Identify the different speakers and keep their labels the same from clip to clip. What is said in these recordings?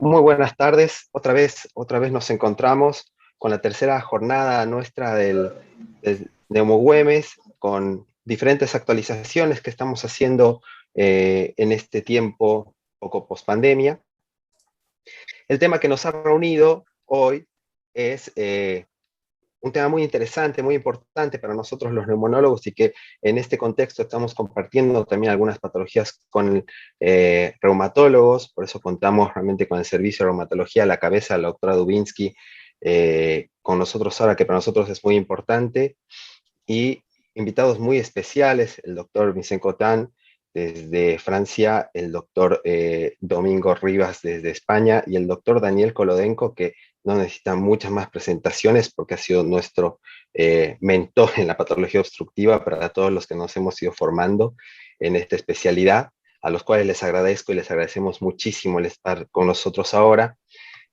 Speaker 1: Muy buenas tardes. Otra vez nos encontramos con la tercera jornada nuestra de Neumogüemes, con diferentes actualizaciones que estamos haciendo en este tiempo poco pospandemia. El tema que nos ha reunido hoy es un tema muy interesante, muy importante para nosotros los neumonólogos, y que en este contexto estamos compartiendo también algunas patologías con reumatólogos. Por eso contamos realmente con el servicio de reumatología a la cabeza de la doctora Dubinsky con nosotros ahora, que para nosotros es muy importante, y invitados muy especiales, el doctor Vincent Cotan desde Francia, el doctor Domingo Rivas desde España, y el doctor Daniel Kolodenko, que no necesita muchas más presentaciones porque ha sido nuestro mentor en la patología obstructiva para todos los que nos hemos ido formando en esta especialidad, a los cuales les agradezco y les agradecemos muchísimo el estar con nosotros ahora.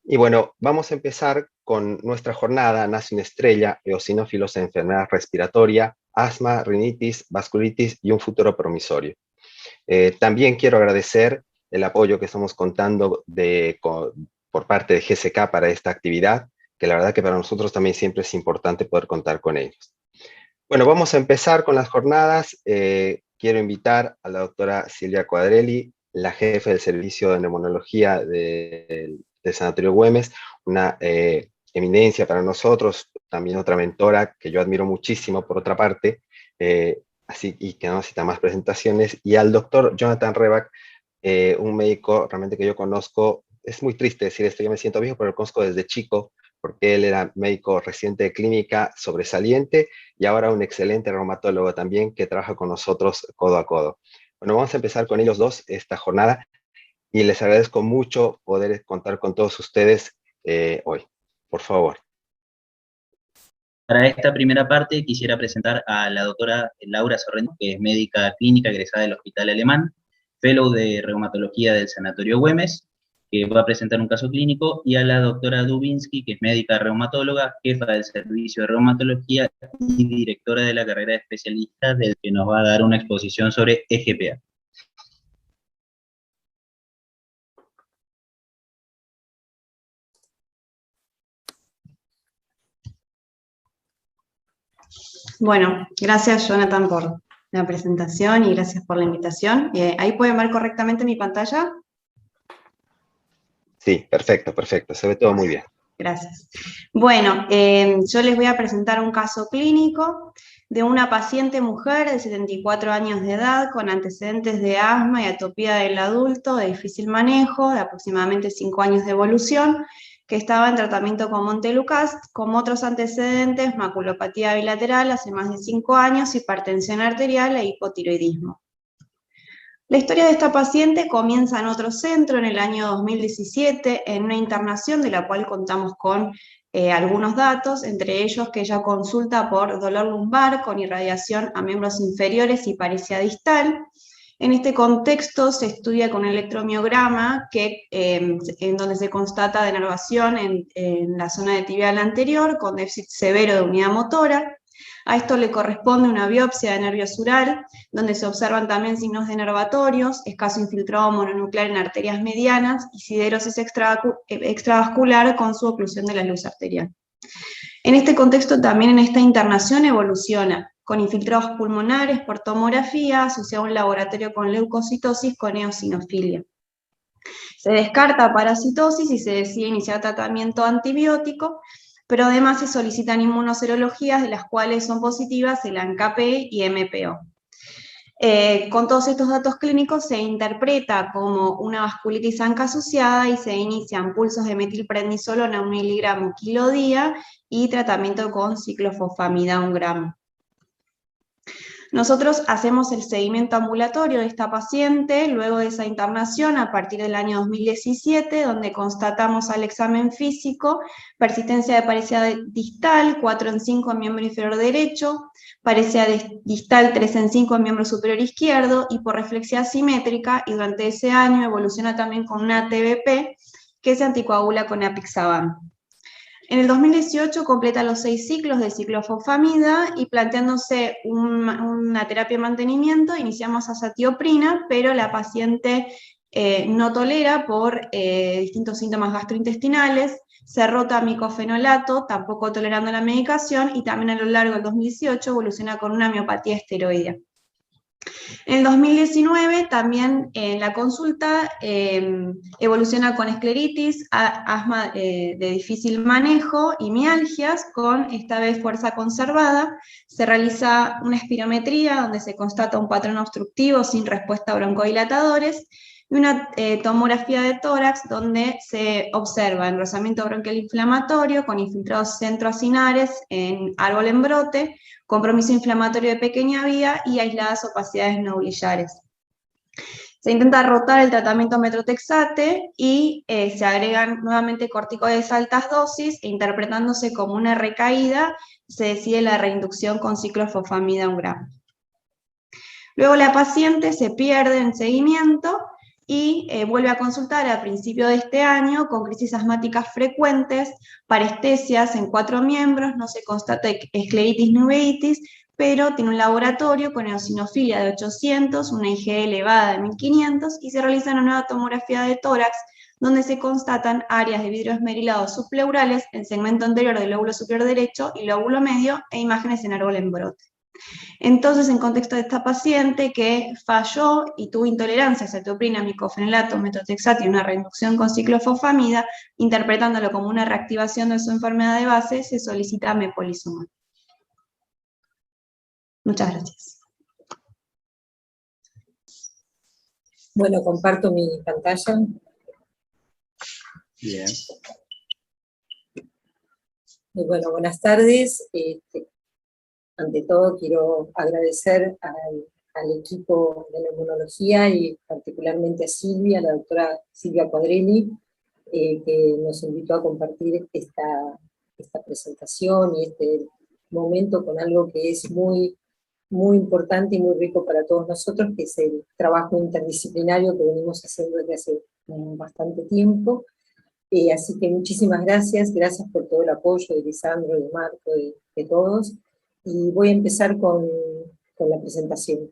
Speaker 1: Y bueno, vamos a empezar con nuestra jornada Nace una estrella, eosinófilos en enfermedad respiratoria, asma, rinitis, vasculitis y un futuro promisorio. También quiero agradecer el apoyo que estamos contando por parte de GSK para esta actividad, que la verdad que para nosotros también siempre es importante poder contar con ellos. Bueno, vamos a empezar con las jornadas. Quiero invitar a la doctora Silvia Quadrelli, la jefe del servicio de neumonología del Sanatorio Güemes, una eminencia para nosotros, también otra mentora que yo admiro muchísimo por otra parte, así, y que no necesita más presentaciones, y al doctor Jonathan Rebach, un médico realmente que yo conozco. Es muy triste decir esto, yo me siento viejo, pero lo conozco desde chico, porque él era médico residente de clínica sobresaliente y ahora un excelente reumatólogo también que trabaja con nosotros codo a codo. Bueno, vamos a empezar con ellos dos esta jornada y les agradezco mucho poder contar con todos ustedes hoy. Por favor.
Speaker 2: Para esta primera parte quisiera presentar a la doctora Laura Sorrento, que es médica clínica egresada del Hospital Alemán, fellow de reumatología del Sanatorio Güemes, que va a presentar un caso clínico, y a la doctora Dubinsky, que es médica reumatóloga, jefa del servicio de reumatología y directora de la carrera de especialista, del que nos va a dar una exposición sobre EGPA.
Speaker 3: Bueno, gracias Jonathan por la presentación y gracias por la invitación. ¿Ahí pueden ver correctamente mi pantalla?
Speaker 1: Sí, perfecto, perfecto, se ve todo muy bien.
Speaker 3: Gracias. Bueno, yo les voy a presentar un caso clínico de una paciente mujer de 74 años de edad con antecedentes de asma y atopía del adulto de difícil manejo, de aproximadamente 5 años de evolución, que estaba en tratamiento con Montelukast, con otros antecedentes, maculopatía bilateral hace más de 5 años, hipertensión arterial e hipotiroidismo. La historia de esta paciente comienza en otro centro en el año 2017, en una internación de la cual contamos con algunos datos, entre ellos que ella consulta por dolor lumbar con irradiación a miembros inferiores y paresia distal. En este contexto se estudia con electromiograma en donde se constata denervación en la zona de tibial anterior con déficit severo de unidad motora. A esto le corresponde una biopsia de nervio sural, donde se observan también signos denervatorios, escaso infiltrado mononuclear en arterias medianas y siderosis extravascular con su oclusión de la luz arterial. En este contexto también en esta internación evoluciona con infiltrados pulmonares por tomografía, asociado a un laboratorio con leucocitosis con eosinofilia. Se descarta parasitosis y se decide iniciar tratamiento antibiótico, pero además se solicitan inmunoserologías de las cuales son positivas el ANCA-P y MPO. Con todos estos datos clínicos se interpreta como una vasculitis ANCA asociada y se inician pulsos de metilprednisolona 1 miligramo kilo día y tratamiento con ciclofosfamida 1 gramo. Nosotros hacemos el seguimiento ambulatorio de esta paciente luego de esa internación a partir del año 2017, donde constatamos al examen físico persistencia de paresia distal 4 en 5 en miembro inferior derecho, paresia distal 3 en 5 en miembro superior izquierdo, hiporreflexia asimétrica, y durante ese año evoluciona también con una TBP que se anticoagula con apixaban. En el 2018 completa los 6 ciclos de ciclofosfamida y planteándose una terapia de mantenimiento, iniciamos azatioprina, pero la paciente no tolera por distintos síntomas gastrointestinales, se rota a micofenolato, tampoco tolerando la medicación, y también a lo largo del 2018 evoluciona con una miopatía esteroidea. En el 2019 también en la consulta evoluciona con escleritis, asma de difícil manejo y mialgias con esta vez fuerza conservada. Se realiza una espirometría donde se constata un patrón obstructivo sin respuesta a broncodilatadores y una tomografía de tórax donde se observa enrosamiento bronquial inflamatorio con infiltrados centroacinares en árbol en brote, compromiso inflamatorio de pequeña vía y aisladas opacidades nodulillares. Se intenta rotar el tratamiento metrotexate y se agregan nuevamente corticoides a altas dosis, e interpretándose como una recaída, se decide la reinducción con ciclofosfamida 1 gramo. Luego la paciente se pierde en seguimiento y vuelve a consultar a principio de este año con crisis asmáticas frecuentes, parestesias en 4 miembros, no se constata escleritis ni uveitis, pero tiene un laboratorio con eosinofilia de 800, una IgE elevada de 1500 y se realiza una nueva tomografía de tórax donde se constatan áreas de vidrio esmerilado subpleurales en segmento anterior del lóbulo superior derecho y lóbulo medio e imágenes en árbol en brote. Entonces, en contexto de esta paciente que falló y tuvo intolerancia a cetoprina, micofenolato, metrotexate y una reducción con ciclofosfamida, interpretándolo como una reactivación de su enfermedad de base, se solicita mepolizumab. Muchas gracias.
Speaker 4: Bueno, comparto mi pantalla.
Speaker 2: Bien.
Speaker 4: Y bueno, buenas tardes. Ante todo quiero agradecer al equipo de neumonología y particularmente a Silvia, la doctora Silvia Quadrelli, que nos invitó a compartir esta presentación y este momento con algo que es muy importante y muy rico para todos nosotros, que es el trabajo interdisciplinario que venimos haciendo desde hace bastante tiempo. Así que muchísimas gracias por todo el apoyo de Lisandro, de Marco, de todos. Y voy a empezar con la presentación.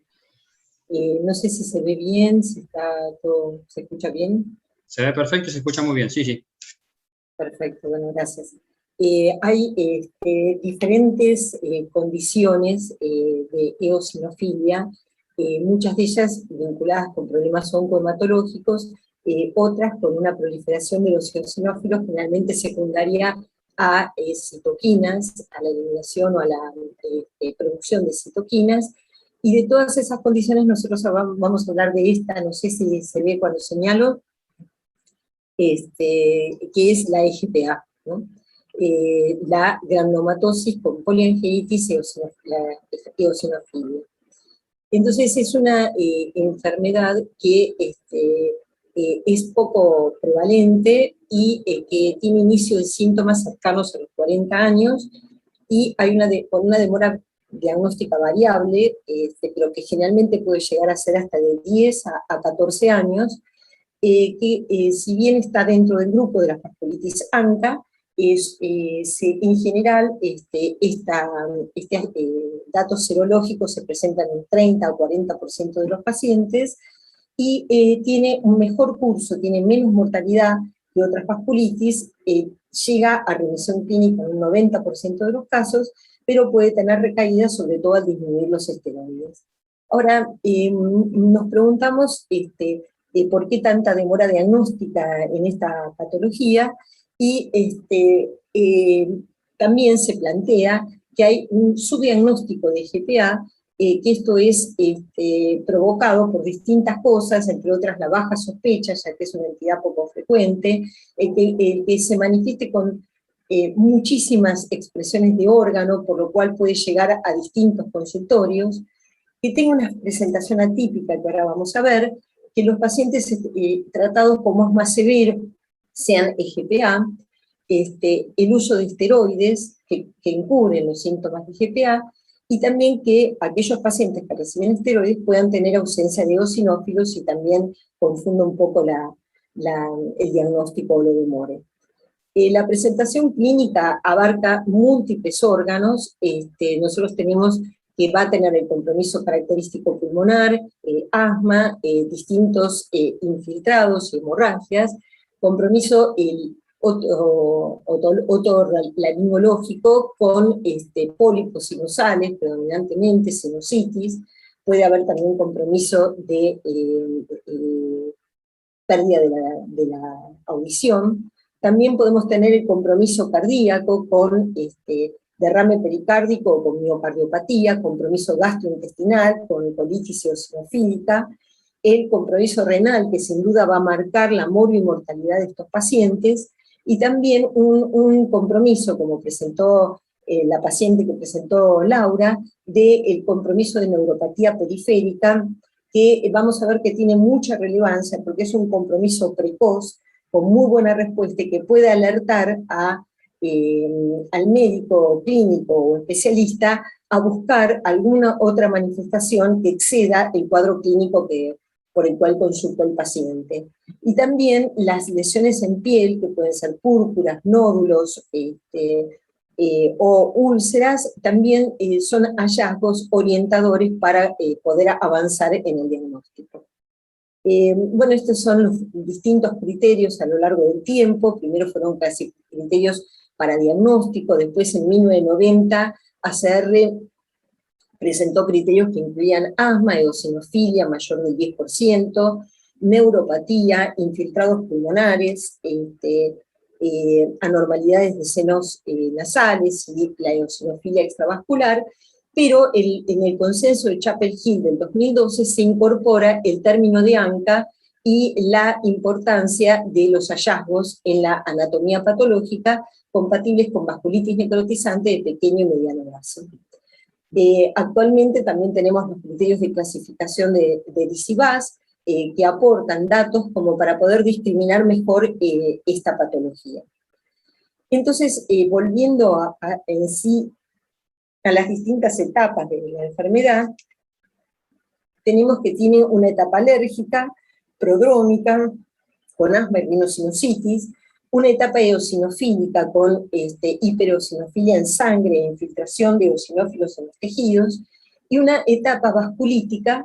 Speaker 4: No sé si se ve bien, si está todo, ¿se escucha bien?
Speaker 5: Se ve perfecto, se escucha muy bien, sí, sí.
Speaker 4: Perfecto, bueno, gracias. Hay diferentes condiciones de eosinofilia, muchas de ellas vinculadas con problemas oncohematológicos, otras con una proliferación de los eosinófilos generalmente secundaria a citoquinas, a la eliminación o a la producción de citoquinas, y de todas esas condiciones nosotros vamos a hablar de esta, no sé si se ve cuando señalo, que es la EGPA, ¿no? La granulomatosis con poliangelitis eosinofilia. Entonces es una enfermedad que es poco prevalente y que tiene inicio de síntomas cercanos a los 40 años, y hay con una demora diagnóstica variable, pero que generalmente puede llegar a ser hasta de 10 a 14 años, que si bien está dentro del grupo de la vasculitis ANCA, en general datos serológicos se presentan en 30 o 40% de los pacientes, y tiene un mejor curso, tiene menos mortalidad que otras vasculitis, llega a remisión clínica en un 90% de los casos, pero puede tener recaídas, sobre todo al disminuir los esteroides. Ahora, nos preguntamos por qué tanta demora diagnóstica en esta patología, y también se plantea que hay un subdiagnóstico de EGPA, que esto es provocado por distintas cosas, entre otras la baja sospecha, ya que es una entidad poco frecuente, que se manifieste con muchísimas expresiones de órgano, por lo cual puede llegar a distintos consultorios, que tenga una presentación atípica, que ahora vamos a ver, que los pacientes tratados como asma severo sean EGPA, el uso de esteroides que encubren los síntomas de EGPA, y también que aquellos pacientes que reciben esteroides puedan tener ausencia de eosinófilos, y también confunda un poco el diagnóstico o lo demore. La presentación clínica abarca múltiples órganos. Nosotros tenemos que va a tener el compromiso característico pulmonar, asma, distintos infiltrados y hemorragias, compromiso otorrinolaringológico con pólipos sinusales, predominantemente sinusitis. Puede haber también compromiso de pérdida de la audición. También podemos tener el compromiso cardíaco con derrame pericárdico o con miocardiopatía, compromiso gastrointestinal con colitis eosinofílica, el compromiso renal, que sin duda va a marcar la mortalidad de estos pacientes, y también un compromiso, como presentó la paciente que presentó Laura, del compromiso de neuropatía periférica, que vamos a ver que tiene mucha relevancia, porque es un compromiso precoz, con muy buena respuesta, y que puede alertar al médico clínico o especialista a buscar alguna otra manifestación que exceda el cuadro clínico por el cual consultó el paciente. Y también las lesiones en piel, que pueden ser púrpuras, nódulos o úlceras, también son hallazgos orientadores para poder avanzar en el diagnóstico. Bueno, estos son los distintos criterios a lo largo del tiempo. Primero fueron casi criterios para diagnóstico, después en 1990 ACR presentó criterios que incluían asma, eosinofilia mayor del 10%, neuropatía, infiltrados pulmonares, anormalidades de senos nasales y la eosinofilia extravascular, pero en el consenso de Chapel-Hill del 2012 se incorpora el término de ANCA y la importancia de los hallazgos en la anatomía patológica compatibles con vasculitis necrotizante de pequeño y mediano brazo. Actualmente también tenemos los criterios de clasificación de DICIBAS, que aportan datos como para poder discriminar mejor esta patología. Entonces, volviendo en sí a las distintas etapas de la enfermedad, tenemos que tiene una etapa alérgica, prodrómica, con asma y rhinosinusitis, una etapa eosinofílica con hipereosinofilia en sangre e infiltración de eosinófilos en los tejidos, y una etapa vasculítica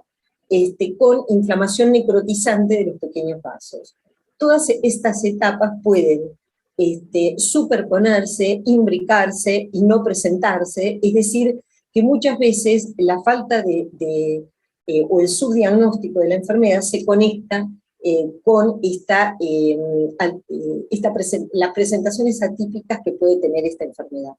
Speaker 4: con inflamación necrotizante de los pequeños vasos. Todas estas etapas pueden superponerse, imbricarse y no presentarse, es decir, que muchas veces la falta o el subdiagnóstico de la enfermedad se conecta con las presentaciones atípicas que puede tener esta enfermedad.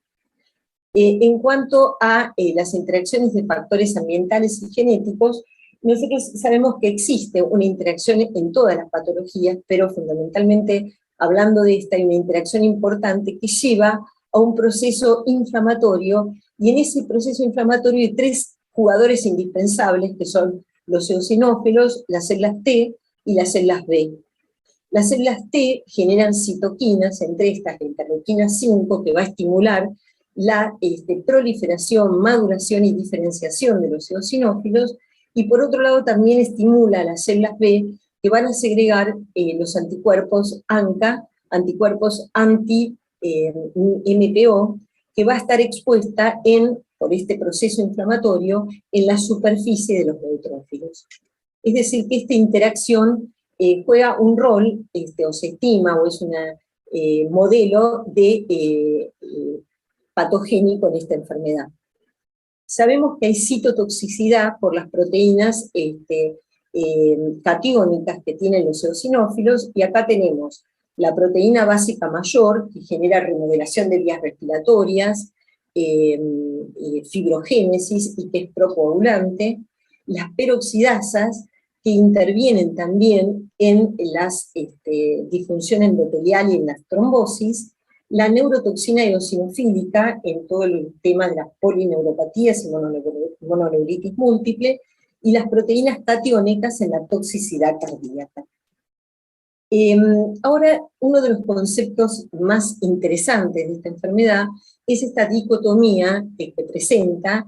Speaker 4: En cuanto a las interacciones de factores ambientales y genéticos, nosotros sabemos que existe una interacción en todas las patologías, pero fundamentalmente, hablando de esta, hay una interacción importante que lleva a un proceso inflamatorio, y en ese proceso inflamatorio hay tres jugadores indispensables, que son los eosinófilos, las células T y las células B. Las células T generan citoquinas, entre estas la interleuquina 5, que va a estimular la proliferación, maduración y diferenciación de los eosinófilos, y por otro lado también estimula a las células B, que van a segregar los anticuerpos ANCA, anticuerpos anti-MPO, que va a estar expuesta por este proceso inflamatorio en la superficie de los neutrófilos. Es decir, que esta interacción juega un rol, o se estima, o es un modelo de patogénico en esta enfermedad. Sabemos que hay citotoxicidad por las proteínas catiónicas que tienen los eosinófilos, y acá tenemos la proteína básica mayor, que genera remodelación de vías respiratorias, fibrogénesis y que es procoagulante, las peroxidasas, que intervienen también en la disfunción endotelial y en la trombosis, la neurotoxina eosinofílica en todo el tema de las polineuropatías y mononeuritis múltiple, y las proteínas catiónicas en la toxicidad cardíaca. Ahora, uno de los conceptos más interesantes de esta enfermedad es esta dicotomía que presenta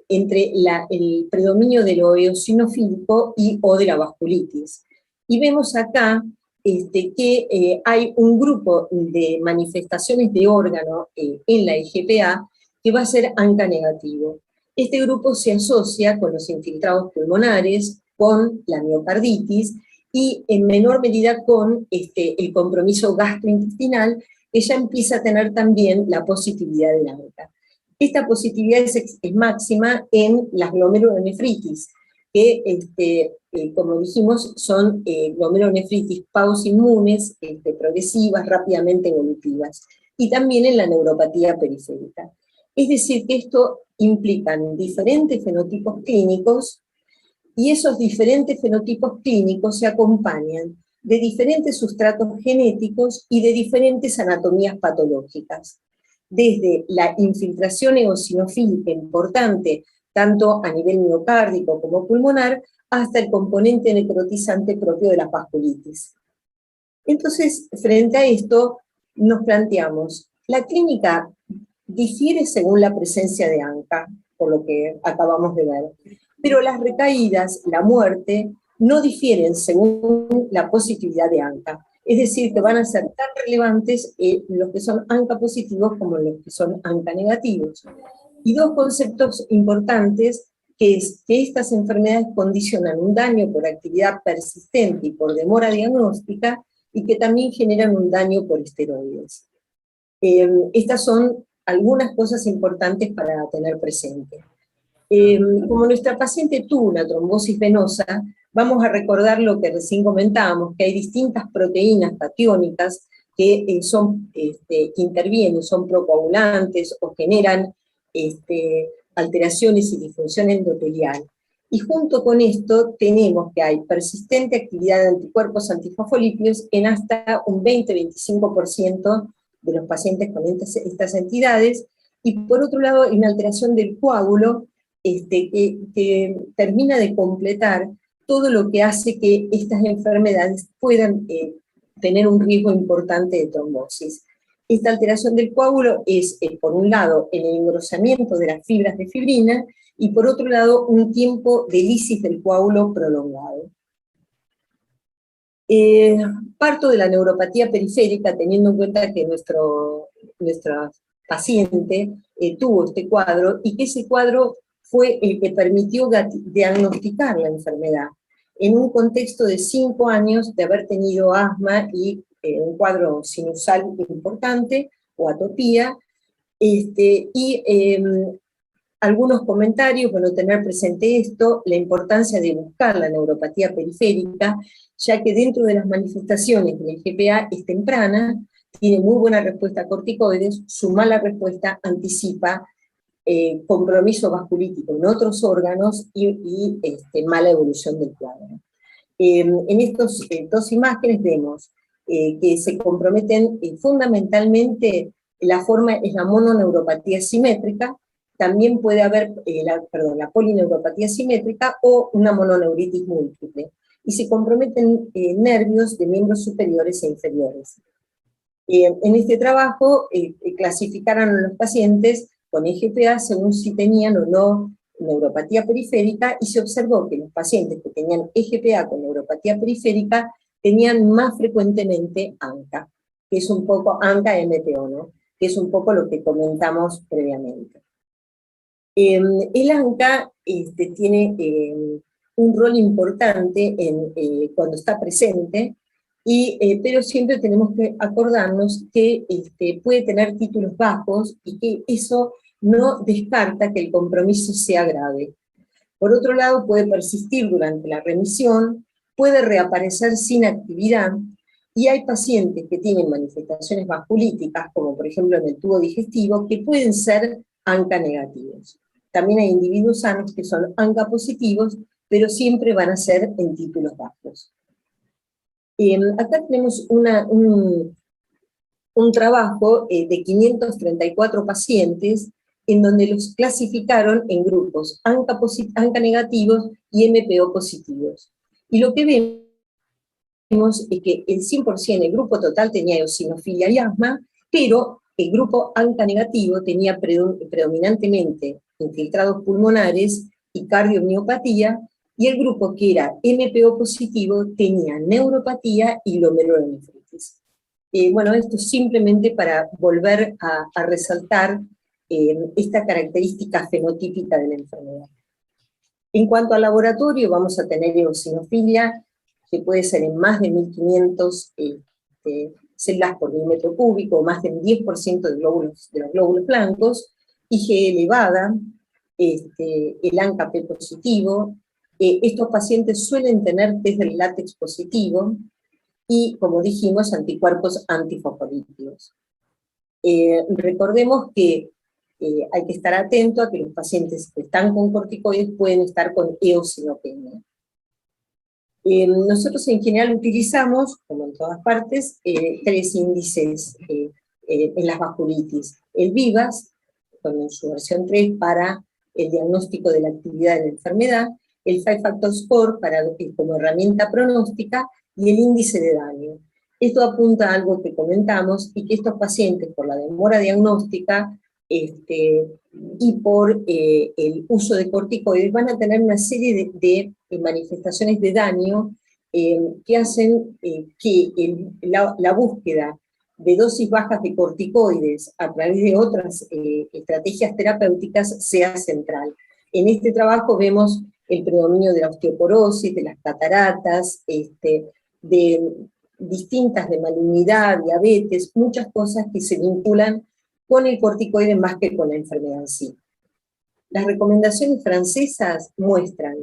Speaker 4: entre el predominio de lo eosinofílico o de la vasculitis. Y vemos acá que hay un grupo de manifestaciones de órgano en la IgPA que va a ser ANCA negativo. Este grupo se asocia con los infiltrados pulmonares, con la miocarditis y en menor medida con el compromiso gastrointestinal, que ya empieza a tener también la positividad de ANCA. Esta positividad es máxima en las glomerulonefritis, que, como dijimos, son glomerulonefritis pausinmunes, progresivas, rápidamente evolutivas, y también en la neuropatía periférica. Es decir, que esto implican diferentes fenotipos clínicos, y esos diferentes fenotipos clínicos se acompañan de diferentes sustratos genéticos y de diferentes anatomías patológicas. Desde la infiltración eosinofílica importante, tanto a nivel miocárdico como pulmonar, hasta el componente necrotizante propio de la vasculitis. Entonces, frente a esto, nos planteamos, la clínica difiere según la presencia de ANCA, por lo que acabamos de ver, pero las recaídas, la muerte, no difieren según la positividad de ANCA. Es decir, que van a ser tan relevantes los que son ANCA positivos como los que son ANCA negativos. Y dos conceptos importantes, que es que estas enfermedades condicionan un daño por actividad persistente y por demora diagnóstica, y que también generan un daño por esteroides. Estas son algunas cosas importantes para tener presente. Como nuestra paciente tuvo una trombosis venosa, vamos a recordar lo que recién comentábamos, que hay distintas proteínas catiónicas que intervienen, son procoagulantes o generan alteraciones y disfunción endotelial. Y junto con esto tenemos que hay persistente actividad de anticuerpos antifosfolípidos en hasta un 20-25% de los pacientes con estas entidades, y por otro lado hay una alteración del coágulo que termina de completar todo lo que hace que estas enfermedades puedan tener un riesgo importante de trombosis. Esta alteración del coágulo es, por un lado, el engrosamiento de las fibras de fibrina, y por otro lado, un tiempo de lisis del coágulo prolongado. Parto de la neuropatía periférica, teniendo en cuenta que nuestra paciente tuvo este cuadro, y que ese cuadro fue el que permitió diagnosticar la enfermedad, en un contexto de 5 años de haber tenido asma y un cuadro sinusal importante, o atopía, algunos comentarios, bueno, tener presente esto, la importancia de buscar la neuropatía periférica, ya que dentro de las manifestaciones del GPA es temprana, tiene muy buena respuesta a corticoides, su mala respuesta anticipa compromiso vasculítico en otros órganos y mala evolución del cuadro. En estas dos imágenes vemos que se comprometen fundamentalmente, la forma es la mononeuropatía simétrica, también puede haber la polineuropatía simétrica o una mononeuritis múltiple, y se comprometen nervios de miembros superiores e inferiores. En este trabajo clasificaron a los pacientes con EGPA según si tenían o no neuropatía periférica, y se observó que los pacientes que tenían EGPA con neuropatía periférica tenían más frecuentemente ANCA, que es un poco ANCA-MPO, ¿no? Que es un poco lo que comentamos previamente. El ANCA tiene un rol importante cuando está presente, pero siempre tenemos que acordarnos que puede tener títulos bajos, y que eso no descarta que el compromiso sea grave. Por otro lado, puede persistir durante la remisión, puede reaparecer sin actividad, y hay pacientes que tienen manifestaciones vasculíticas, como por ejemplo en el tubo digestivo, que pueden ser ANCA negativos. También hay individuos sanos que son ANCA positivos, pero siempre van a ser en títulos bajos. Acá tenemos un trabajo de 534 pacientes, en donde los clasificaron en grupos ANCA negativos y MPO positivos. Y lo que vemos es que el 100%, el grupo total tenía eosinofilia y asma, pero el grupo ANCA negativo tenía predominantemente infiltrados pulmonares y cardiomiopatía, y el grupo que era MPO positivo tenía neuropatía y glomerulonefritis. Bueno, esto simplemente para volver a resaltar esta característica fenotípica de la enfermedad. En cuanto al laboratorio, vamos a tener eosinofilia, que puede ser en más de 1500 células por milímetro cúbico, más del 10% de los glóbulos blancos, IgE elevada, el ANCA-P positivo. Estos pacientes suelen tener test del látex positivo y, como dijimos, anticuerpos antifosfolípicos. Recordemos que hay que estar atento a que los pacientes que están con corticoides pueden estar con eosinopenia. Nosotros en general utilizamos, como en todas partes, 3 índices en las vasculitis. El VIVAS, con su versión 3 para el diagnóstico de la actividad de la enfermedad, el Five Factor Score como herramienta pronóstica, y el índice de daño. Esto apunta a algo que comentamos, y que estos pacientes, por la demora diagnóstica, y por el uso de corticoides, van a tener una serie de manifestaciones de daño que hacen que la búsqueda de dosis bajas de corticoides a través de otras estrategias terapéuticas sea central. En este trabajo vemos el predominio de la osteoporosis, de las cataratas, de distintas, de malignidad, diabetes, muchas cosas que se vinculan con el corticoide más que con la enfermedad en sí. Las recomendaciones francesas muestran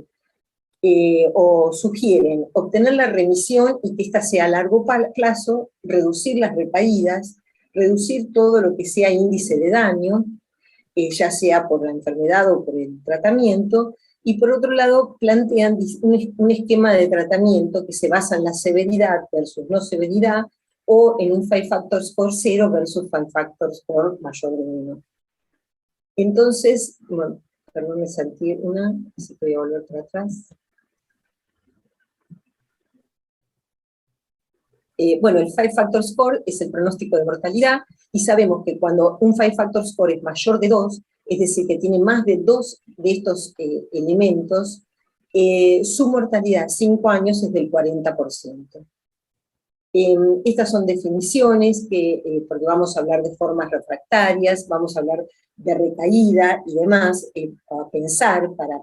Speaker 4: o sugieren obtener la remisión y que ésta sea a largo plazo, reducir las recaídas, reducir todo lo que sea índice de daño, ya sea por la enfermedad o por el tratamiento, y por otro lado plantean un esquema de tratamiento que se basa en la severidad versus no severidad, o en un Five Factor Score 0 versus Five Factor Score mayor de 1. Entonces, bueno, perdón, me salté una, así que voy a volver para atrás. Bueno, el Five Factor Score es el pronóstico de mortalidad, y sabemos que cuando un Five Factor Score es mayor de 2, es decir, que tiene más de 2 de estos elementos, su mortalidad a 5 años es del 40%. Estas son definiciones, porque vamos a hablar de formas refractarias, vamos a hablar de recaída y demás, para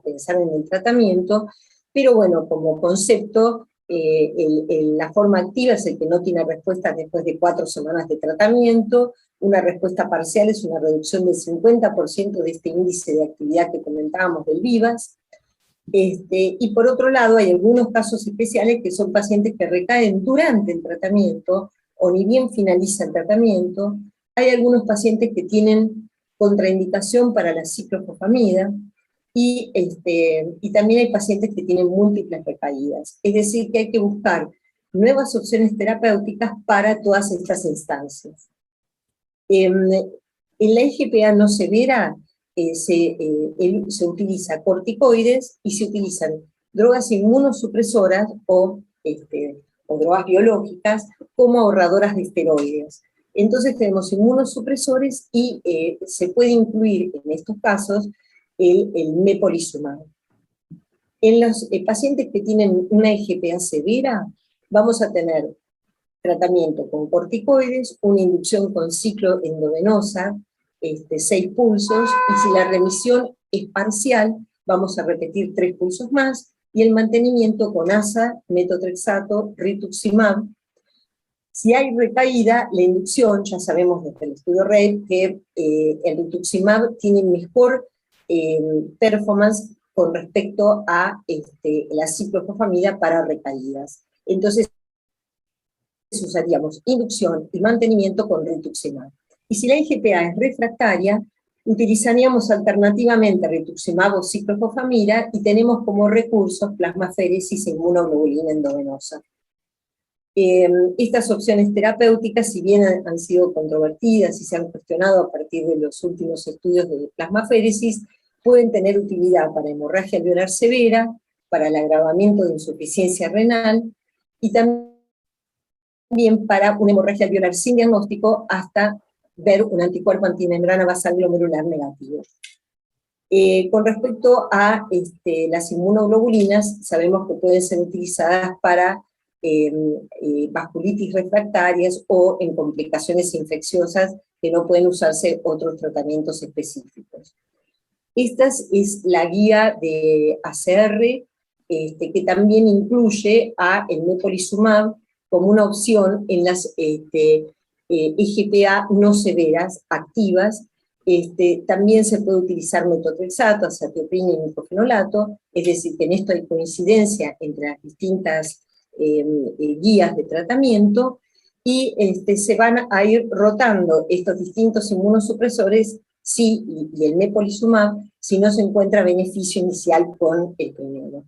Speaker 4: pensar en el tratamiento, pero bueno, como concepto, la forma activa es el que no tiene respuesta después de 4 semanas de tratamiento. Una respuesta parcial es una reducción del 50% de este índice de actividad que comentábamos del VIVAS. Y por otro lado, hay algunos casos especiales que son pacientes que recaen durante el tratamiento, o ni bien finaliza el tratamiento. Hay algunos pacientes que tienen contraindicación para la ciclofosfamida, y también hay pacientes que tienen múltiples recaídas. Es decir, que hay que buscar nuevas opciones terapéuticas para todas estas instancias. En la IgPA no severa, se utiliza corticoides y se utilizan drogas inmunosupresoras o drogas biológicas como ahorradoras de esteroides. Entonces tenemos inmunosupresores y se puede incluir en estos casos el mepolizumab. En los pacientes que tienen una IgPA severa, vamos a tener tratamiento con corticoides, una inducción con ciclo endovenosa, 6 pulsos, y si la remisión es parcial, vamos a repetir 3 pulsos más, y el mantenimiento con ASA, metotrexato, rituximab. Si hay recaída, la inducción, ya sabemos desde el estudio RED que el rituximab tiene mejor performance con respecto a la ciclofosfamida para recaídas. Entonces, usaríamos inducción y mantenimiento con rituximab. Y si la IgPA es refractaria, utilizaríamos alternativamente rituximab o ciclofosfamida, y tenemos como recursos plasmaféresis e inmunoglobulina endovenosa. Estas opciones terapéuticas, si bien han sido controvertidas y se han cuestionado a partir de los últimos estudios de plasmaféresis, pueden tener utilidad para hemorragia alveolar severa, para el agravamiento de insuficiencia renal, y también para una hemorragia alveolar sin diagnóstico, hasta ver un anticuerpo antimembrana basal glomerular negativo. Con respecto a las inmunoglobulinas, sabemos que pueden ser utilizadas para vasculitis refractarias o en complicaciones infecciosas que no pueden usarse otros tratamientos específicos. Esta es la guía de ACR, que también incluye a el mepolizumab como una opción en las EGPA no severas activas. También se puede utilizar metotrexato, azathioprina y micofenolato, es decir, que en esto hay coincidencia entre las distintas guías de tratamiento, y se van a ir rotando estos distintos inmunosupresores y el mepolizumab si no se encuentra beneficio inicial con el primero.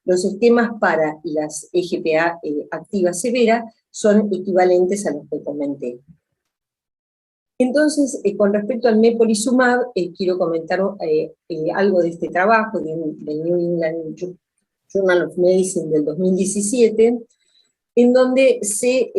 Speaker 4: Los esquemas para las EGPA activas severas son equivalentes a los que comenté. Entonces, con respecto al mepolizumab, quiero comentar algo de este trabajo del New England Journal of Medicine del 2017, en donde se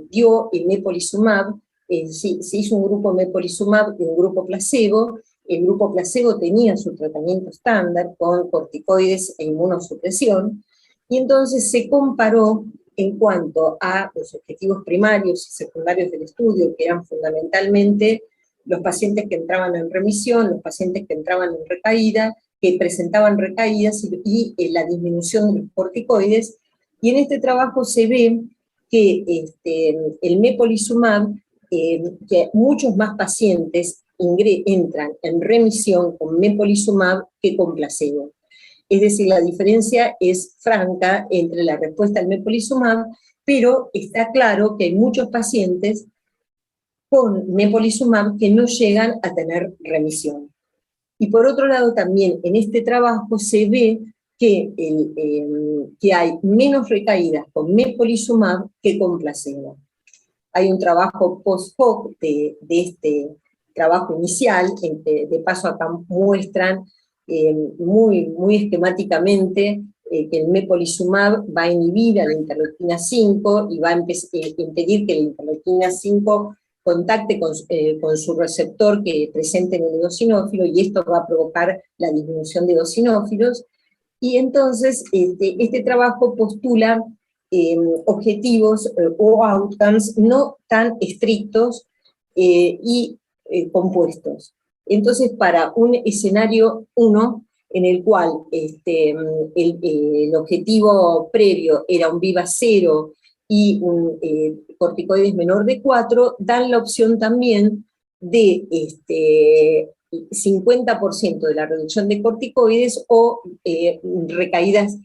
Speaker 4: dio el mepolizumab, se hizo un grupo mepolizumab y un grupo placebo. El grupo placebo tenía su tratamiento estándar con corticoides e inmunosupresión, y entonces se comparó en cuanto a los objetivos primarios y secundarios del estudio, que eran fundamentalmente los pacientes que entraban en remisión, los pacientes que entraban en recaída, que presentaban recaídas y la disminución de los corticoides, y en este trabajo se ve que el mepolizumab, que muchos más pacientes entran en remisión con mepolizumab que con placebo. Es decir, la diferencia es franca entre la respuesta al mepolizumab, pero está claro que hay muchos pacientes con mepolizumab que no llegan a tener remisión. Y por otro lado también en este trabajo se ve que hay menos recaídas con mepolizumab que con placebo. Hay un trabajo post-hoc de este trabajo inicial, en que de paso acá muestran muy esquemáticamente que el mepolizumab va a inhibir a la interleuquina 5 y va a impedir que la interleuquina 5 contacte con su receptor que presente en el eosinófilo, y esto va a provocar la disminución de eosinófilos. Y entonces este trabajo postula objetivos o outcomes no tan estrictos y compuestos. Entonces, para un escenario 1, en el cual el objetivo previo era un VIVA 0 y un corticoides menor de 4, dan la opción también de 50% de la reducción de corticoides o recaídas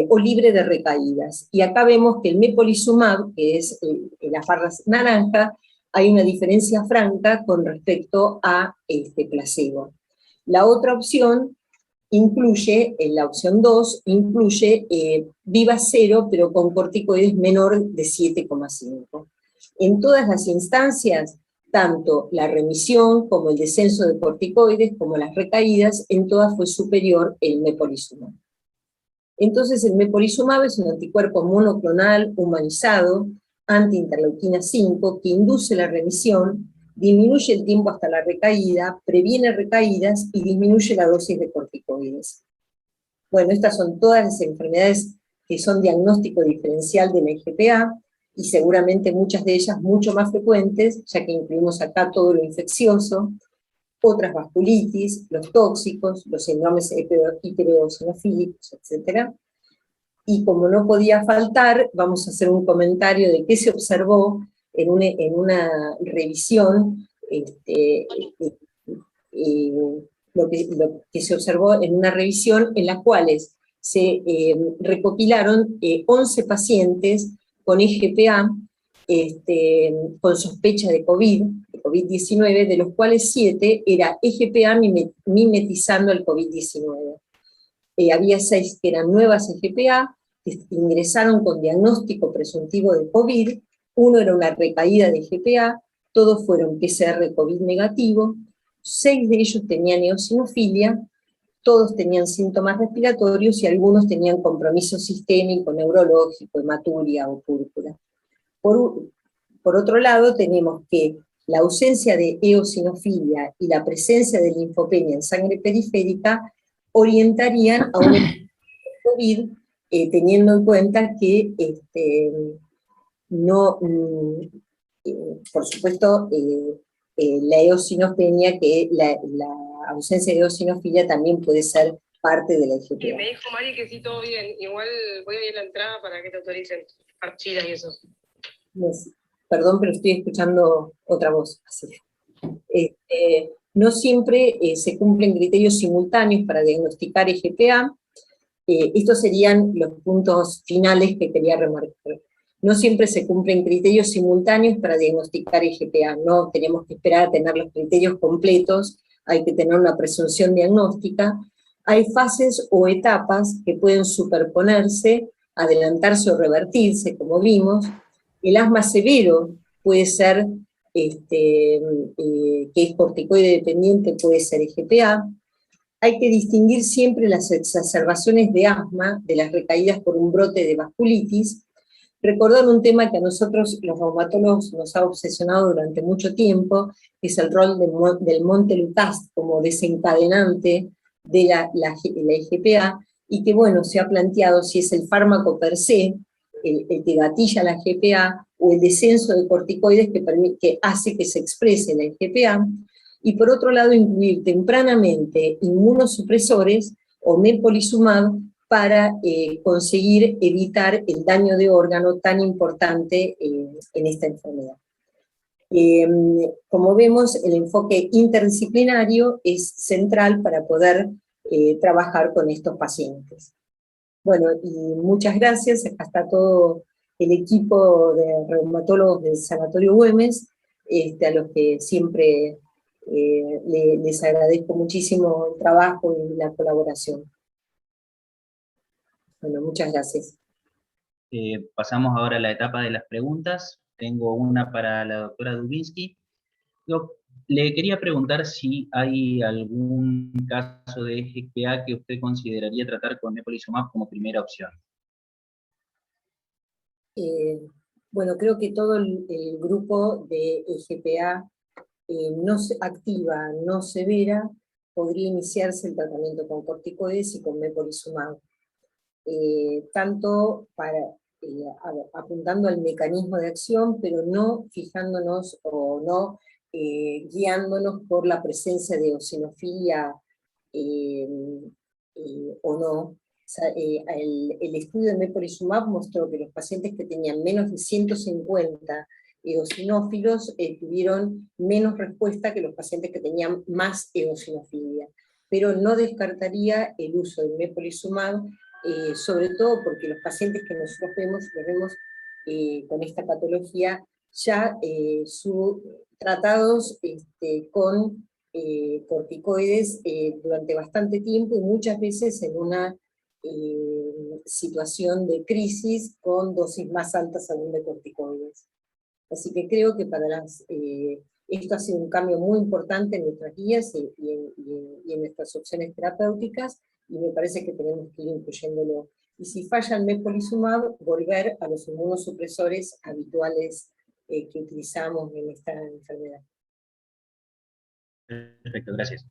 Speaker 4: o libre de recaídas. Y acá vemos que el mepolizumab, que es las barras naranja, hay una diferencia franca con respecto a placebo. La otra opción incluye, en la opción 2, incluye VIVA 0, pero con corticoides menor de 7,5. En todas las instancias, tanto la remisión como el descenso de corticoides, como las recaídas, en todas fue superior el mepolizumab. Entonces el mepolizumab es un anticuerpo monoclonal humanizado, anti-interleuquina 5, que induce la remisión, disminuye el tiempo hasta la recaída, previene recaídas y disminuye la dosis de corticoides. Bueno, estas son todas las enfermedades que son diagnóstico diferencial de la EGPA, y seguramente muchas de ellas mucho más frecuentes, ya que incluimos acá todo lo infeccioso, otras vasculitis, los tóxicos, los síndromes hipereosinofílicos, etc. Y como no podía faltar, vamos a hacer un comentario de qué se observó en una revisión, lo que se observó en una revisión en la cual se recopilaron 11 pacientes con EGPA, con sospecha de COVID-19, de los cuales 7 era EGPA mimetizando el COVID-19. Había 6 que eran nuevas EGPA, que ingresaron con diagnóstico presuntivo de COVID, 1 era una recaída de EGPA, todos fueron PCR COVID negativo, 6 de ellos tenían eosinofilia, todos tenían síntomas respiratorios y algunos tenían compromiso sistémico, neurológico, hematuria o púrpura. Por otro lado, tenemos que la ausencia de eosinofilia y la presencia de linfopenia en sangre periférica orientarían a un COVID, teniendo en cuenta que por supuesto, la eosinofenia, que la ausencia de eosinofilia también puede ser parte de la IGPA.
Speaker 6: Me dijo Mari que sí, todo bien. Igual voy a ir a la entrada para que te autoricen archidas y eso.
Speaker 4: Perdón, pero estoy escuchando otra voz. Así. No siempre se cumplen criterios simultáneos para diagnosticar IGPA. Estos serían los puntos finales que quería remarcar. No siempre se cumplen criterios simultáneos para diagnosticar IGPA. No tenemos que esperar a tener los criterios completos, hay que tener una presunción diagnóstica. Hay fases o etapas que pueden superponerse, adelantarse o revertirse, como vimos. El asma severo puede ser, que es corticoide dependiente, puede ser IGPA. Hay que distinguir siempre las exacerbaciones de asma de las recaídas por un brote de vasculitis. Recordar un tema que a nosotros, los reumatólogos, nos ha obsesionado durante mucho tiempo, que es el rol del Montelukast como desencadenante de la IGPA, y que, bueno, se ha planteado si es el fármaco per se, el que gatilla la IGPA, o el descenso de corticoides que hace que se exprese la IGPA, y por otro lado incluir tempranamente inmunosupresores o mepolizumab para conseguir evitar el daño de órgano tan importante en esta enfermedad. Como vemos, el enfoque interdisciplinario es central para poder trabajar con estos pacientes. Bueno, y muchas gracias, acá está todo el equipo de reumatólogos del Sanatorio Güemes, a los que siempre les agradezco muchísimo el trabajo y la colaboración. Bueno, muchas gracias.
Speaker 2: Pasamos ahora a la etapa de las preguntas. Tengo una para la doctora Dubinsky. Le quería preguntar si hay algún caso de IGPA que usted consideraría tratar con mepolizumab como primera opción.
Speaker 4: Bueno, creo que todo el grupo de IGPA no activa, no severa, podría iniciarse el tratamiento con corticoides y con mepolizumab. Tanto apuntando al mecanismo de acción, pero no fijándonos o no guiándonos por la presencia de eosinofilia o no. O sea, el estudio de mepolizumab mostró que los pacientes que tenían menos de 150 eosinófilos tuvieron menos respuesta que los pacientes que tenían más eosinofilia. Pero no descartaría el uso del mepolizumab, sobre todo porque los pacientes que nosotros vemos, con esta patología, ya tratados con corticoides durante bastante tiempo y muchas veces en una situación de crisis con dosis más altas aún de corticoides. Así que creo que para esto ha sido un cambio muy importante en nuestras guías y en nuestras opciones terapéuticas, y me parece que tenemos que ir incluyéndolo. Y si falla el mepolizumab, volver a los inmunosupresores habituales que utilizamos en esta enfermedad.
Speaker 2: Perfecto, gracias.